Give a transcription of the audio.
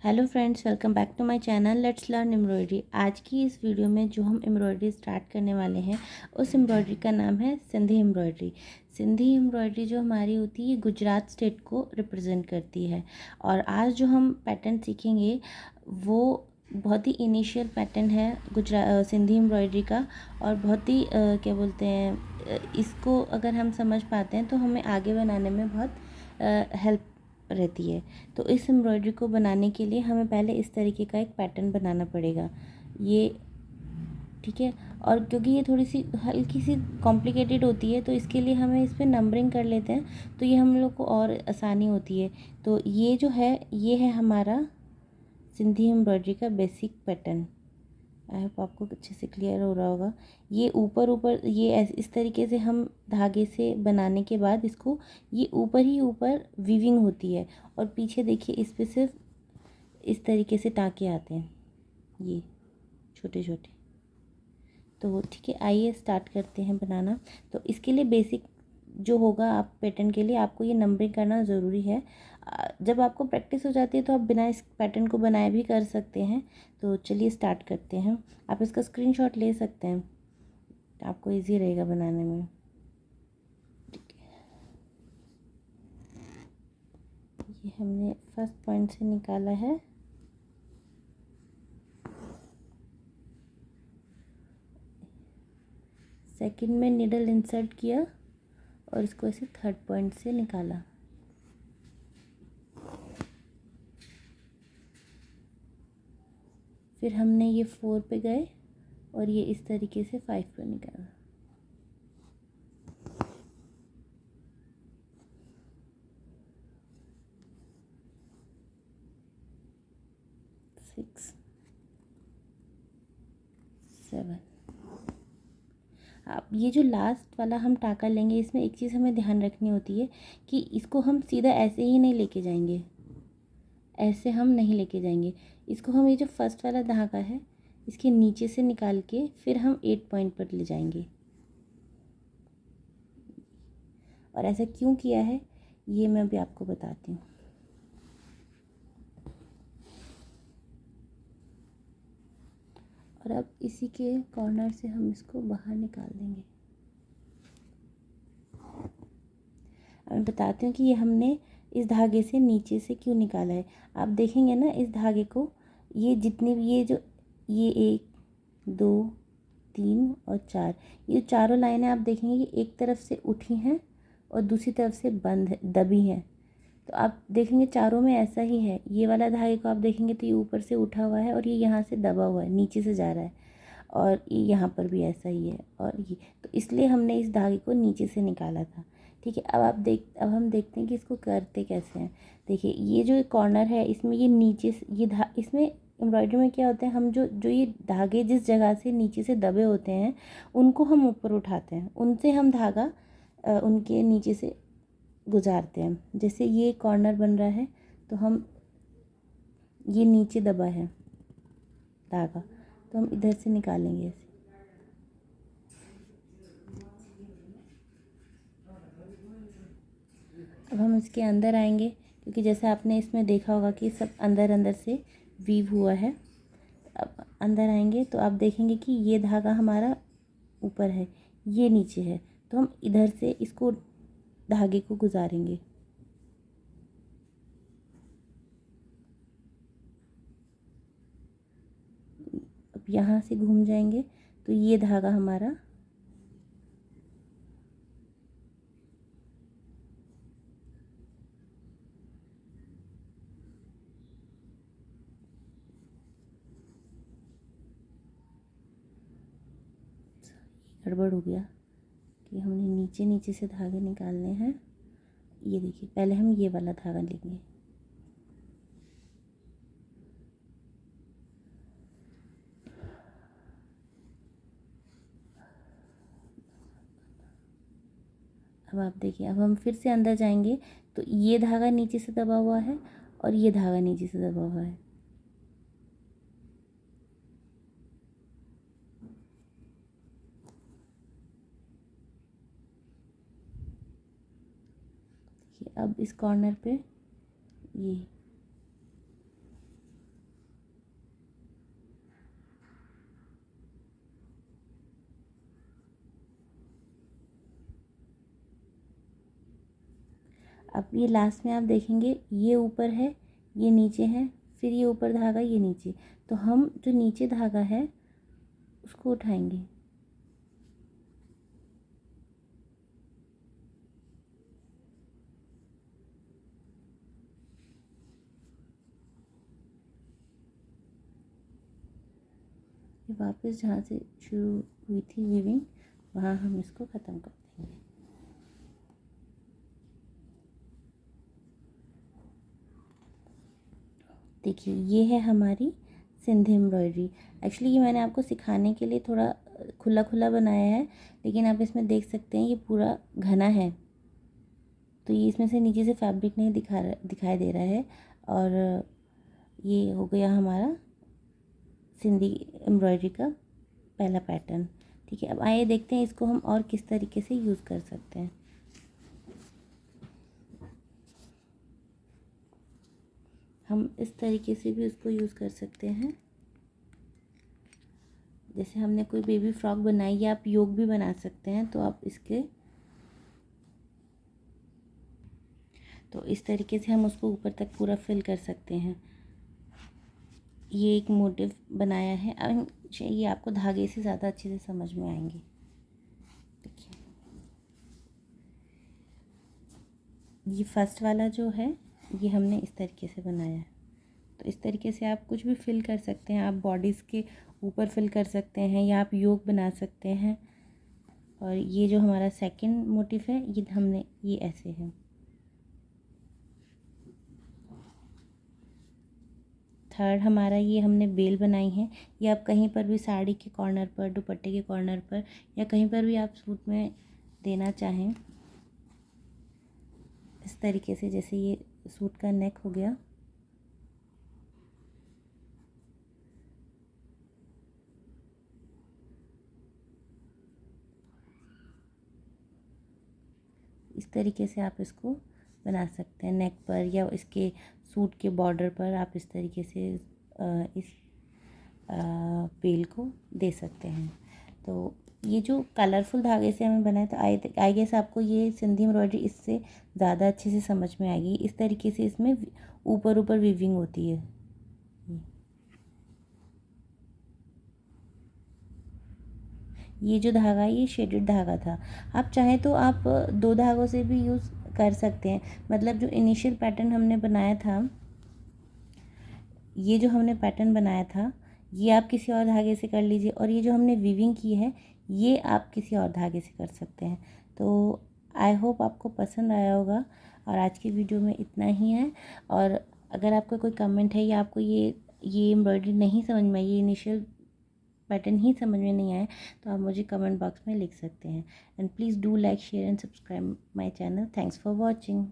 Hello friends, welcome back to my channel let's learn embroidery. आज की इस video में जो हम एम्ब्रॉयडरी स्टार्ट करने वाले हैं उस एम्ब्रॉयडरी का नाम है सिंधी एम्ब्रॉयडरी। सिंधी एम्ब्रॉयडरी जो हमारी होती है ये गुजरात स्टेट को रिप्रेजेंट करती है। और आज जो हम पैटर्न सीखेंगे वो बहुत ही इनिशियल पैटर्न है सिंधी एम्ब्रॉयडरी का। और बहुत ही क्या बोलते हैं, इसको अगर हम समझ पाते हैं तो हमें आगे बनाने में बहुत हेल्प रहती है। तो इस एम्ब्रॉयडरी को बनाने के लिए हमें पहले इस तरीके का एक पैटर्न बनाना पड़ेगा। ये ठीक है। और क्योंकि ये थोड़ी सी हल्की सी कॉम्प्लिकेटेड होती है तो इसके लिए हमें इस पर नंबरिंग कर लेते हैं तो ये हम लोग को और आसानी होती है। तो ये जो है ये है हमारा सिंधी एम्ब्रॉयडरी का बेसिक पैटर्न। आई होप आपको अच्छे से क्लियर हो रहा होगा। ये ऊपर ऊपर ये इस तरीके से हम धागे से बनाने के बाद इसको ये ऊपर ही ऊपर वीविंग होती है। और पीछे देखिए इस पे सिर्फ इस तरीके से टाँके आते हैं, ये छोटे छोटे। तो ठीक है, आइए स्टार्ट करते हैं बनाना। तो इसके लिए बेसिक जो होगा, आप पैटर्न के लिए आपको ये नंबरिंग करना ज़रूरी है। जब आपको प्रैक्टिस हो जाती है तो आप बिना इस पैटर्न को बनाए भी कर सकते हैं। तो चलिए स्टार्ट करते हैं। आप इसका स्क्रीनशॉट ले सकते हैं, आपको इजी रहेगा बनाने में। ठीक है, ये हमने फर्स्ट पॉइंट से निकाला है। सेकंड में निडल इंसर्ट किया और इसको ऐसे थर्ड पॉइंट से निकाला। फिर हमने ये 4 पे गए और ये इस तरीके से 5 पे निकाला। सिक्स, 7। अब ये जो लास्ट वाला हम टाँका लेंगे, इसमें एक चीज़ हमें ध्यान रखनी होती है कि इसको हम सीधा ऐसे ही नहीं लेके जाएंगे, ऐसे हम नहीं लेके जाएंगे। इसको हम ये जो फर्स्ट वाला धागा है इसके नीचे से निकाल के फिर हम 8 पॉइंट पर ले जाएंगे। और ऐसा क्यों किया है ये मैं अभी आपको बताती हूँ। और अब इसी के कॉर्नर से हम इसको बाहर निकाल देंगे। अब मैं बताती हूँ कि ये हमने इस धागे से नीचे से क्यों निकाला है। आप देखेंगे ना इस धागे को, ये जितने भी ये 1 2 3 और 4, ये चारों लाइनें आप देखेंगे कि एक तरफ से उठी हैं और दूसरी तरफ से बंद है, दबी हैं। तो आप देखेंगे चारों में ऐसा ही है। ये वाला धागे को आप देखेंगे तो ये ऊपर से उठा हुआ है और ये यहाँ से दबा हुआ है, नीचे से जा रहा है। और ये यहाँ पर भी ऐसा ही है। और ये तो इसलिए हमने इस धागे को नीचे से निकाला था। ठीक है, अब हम देखते हैं कि इसको करते कैसे हैं। देखिए ये जो कॉर्नर है इसमें ये नीचे से इसमें एम्ब्रॉयडरी में क्या होता है, हम जो जो ये धागे जिस जगह से नीचे से दबे होते हैं उनको हम ऊपर उठाते हैं, उनसे हम धागा उनके नीचे से गुजारते हैं। जैसे ये कॉर्नर बन रहा है तो हम ये नीचे दबा है धागा, तो हम इधर से निकालेंगे ऐसे। अब हम इसके अंदर आएंगे क्योंकि जैसे आपने इसमें देखा होगा कि सब अंदर अंदर से वीव हुआ है। अब अंदर आएंगे तो आप देखेंगे कि ये धागा हमारा ऊपर है, ये नीचे है। तो हम इधर से इसको धागे को गुजारेंगे। अब यहाँ से घूम जाएंगे तो ये धागा हमारा गड़बड़ हो गया कि हमने नीचे नीचे से धागे निकालने हैं। ये देखिए, पहले हम ये वाला धागा लेंगे। अब आप देखिए, अब हम फिर से अंदर जाएंगे तो ये धागा नीचे से दबा हुआ है और ये धागा नीचे से दबा हुआ है। देखिए अब इस कॉर्नर पे ये अब ये लास्ट में आप देखेंगे ये ऊपर है, ये नीचे है, फिर ये ऊपर धागा, ये नीचे। तो हम जो नीचे धागा है उसको उठाएंगे। ये वापस जहाँ से शुरू हुई थी वीविंग, वहाँ हम इसको ख़त्म कर देंगे। देखिए ये है हमारी सिंधी एम्ब्रॉयडरी। एक्चुअली ये मैंने आपको सिखाने के लिए थोड़ा खुला खुला बनाया है, लेकिन आप इसमें देख सकते हैं ये पूरा घना है, तो ये इसमें से नीचे से फैब्रिक नहीं दिखाई दे रहा है। और ये हो गया हमारा सिंधी एम्ब्रॉयडरी का पहला पैटर्न। ठीक है, अब आइए देखते हैं इसको हम और किस तरीके से यूज़ कर सकते हैं। हम इस तरीके से भी उसको यूज़ कर सकते हैं। जैसे हमने कोई बेबी फ्रॉक बनाई या आप योग भी बना सकते हैं, तो आप इसके तो इस तरीके से हम उसको ऊपर तक पूरा फिल कर सकते हैं। ये एक मोटिव बनाया है। अब ये आपको धागे से ज़्यादा अच्छे से समझ में आएंगे। देखिए ये फर्स्ट वाला जो है ये हमने इस तरीके से बनाया है। तो इस तरीके से आप कुछ भी फिल कर सकते हैं। आप बॉडीज़ के ऊपर फिल कर सकते हैं या आप योग बना सकते हैं। और ये जो हमारा सेकंड मोटिव है ये हमने ये ऐसे है। थर्ड हमारा ये हमने बेल बनाई है। ये आप कहीं पर भी साड़ी के कॉर्नर पर, दुपट्टे के कॉर्नर पर या कहीं पर भी आप सूट में देना चाहें, इस तरीके से। जैसे ये सूट का नेक हो गया, इस तरीके से आप इसको बना सकते हैं नेक पर या इसके सूट के बॉर्डर पर। आप इस तरीके से इस बेल को दे सकते हैं। तो ये जो कलरफुल धागे से हमें बनाया, तो आई गेस आपको ये सिंधी एम्ब्रॉयडरी इससे ज़्यादा अच्छे से समझ में आएगी। इस तरीके से इसमें ऊपर ऊपर वीविंग होती है। ये जो धागा है ये शेडेड धागा था। आप चाहें तो आप दो धागों से भी यूज़ कर सकते हैं। मतलब जो इनिशियल पैटर्न हमने बनाया था, ये जो हमने पैटर्न बनाया था ये आप किसी और धागे से कर लीजिए, और ये जो हमने वीविंग की है ये आप किसी और धागे से कर सकते हैं। तो आई होप आपको पसंद आया होगा, और आज की वीडियो में इतना ही है। और अगर आपका कोई कमेंट है या आपको ये एम्ब्रॉयडरी नहीं समझ में आई, ये इनिशियल पैटर्न ही समझ में नहीं आया, तो आप मुझे कमेंट बॉक्स में लिख सकते हैं। And please do like, share and subscribe my channel. Thanks for watching.